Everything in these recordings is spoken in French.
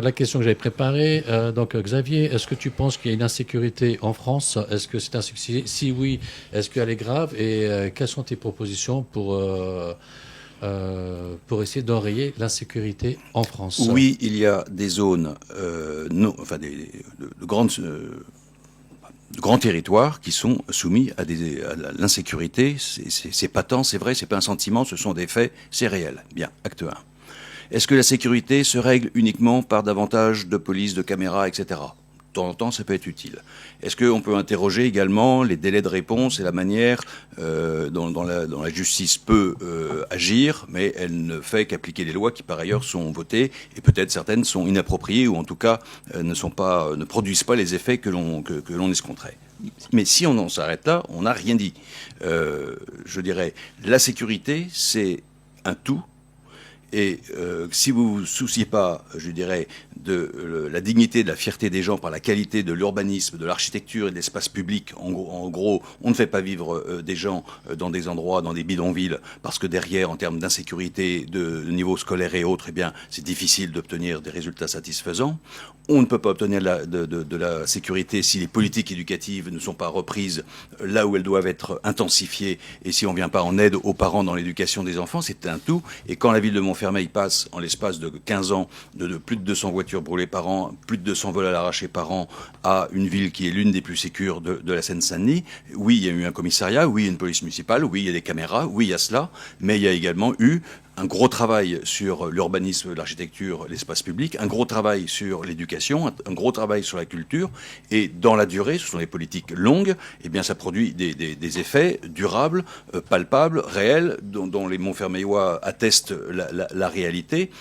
La question que j'avais préparée, donc Xavier, est-ce que tu penses qu'il y a une insécurité en France? Est-ce que c'est un succès? Si oui, est-ce qu'elle est grave? Et quelles sont tes propositions pour essayer d'enrayer l'insécurité en France? Oui, il y a des zones, non, enfin de grands territoires qui sont soumis à l'insécurité. C'est patent, c'est vrai, c'est pas un sentiment, ce sont des faits, c'est réel. Bien, acte 1. Est-ce que la sécurité se règle uniquement par davantage de police, de caméras, etc.? De temps en temps, ça peut être utile. Est-ce qu'on peut interroger également les délais de réponse et la manière dont la justice peut agir, mais elle ne fait qu'appliquer les lois qui, par ailleurs, sont votées, et peut-être certaines sont inappropriées, ou en tout cas ne produisent pas les effets que l'on escompterait. Mais si on en s'arrête là, on n'a rien dit. Je dirais, la sécurité, c'est un tout. Et si vous vous souciez pas, je dirais, de la dignité, de la fierté des gens par la qualité de l'urbanisme, de l'architecture et de l'espace public, en gros, on ne fait pas vivre des gens dans des endroits, dans des bidonvilles, parce que derrière, en termes d'insécurité, de niveau scolaire et autres, eh bien, c'est difficile d'obtenir des résultats satisfaisants. On ne peut pas obtenir de la sécurité si les politiques éducatives ne sont pas reprises là où elles doivent être intensifiées, et si on ne vient pas en aide aux parents dans l'éducation des enfants, c'est un tout. Et quand la ville de Montfermeil passe, en l'espace de 15 ans, de plus de 200 voitures brûlées par an, plus de 200 vols à l'arraché par an, à une ville qui est l'une des plus sécures de la Seine-Saint-Denis, oui, il y a eu un commissariat, oui, il y a une police municipale, oui, il y a des caméras, oui, il y a cela, mais il y a également eu un gros travail sur l'urbanisme, l'architecture, l'espace public, un gros travail sur l'éducation, un gros travail sur la culture, et dans la durée, ce sont des politiques longues, eh bien ça produit des effets durables, palpables, réels, dont les Montfermeillois attestent la réalité.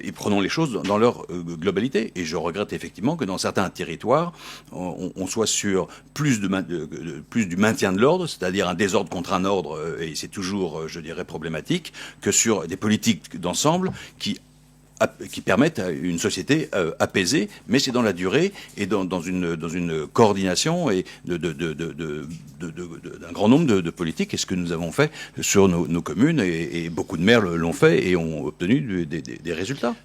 Et prenons les choses dans leur globalité. Et je regrette effectivement que dans certains territoires, on soit sur plus du maintien de l'ordre, c'est-à-dire un désordre contre un ordre, et c'est toujours, je dirais, problématique, que sur des politiques d'ensemble qui permettent à une société apaisée, mais c'est dans la durée et dans une coordination et d'un grand nombre de politiques. Et ce que nous avons fait sur nos communes, et beaucoup de maires l'ont fait et ont obtenu des résultats.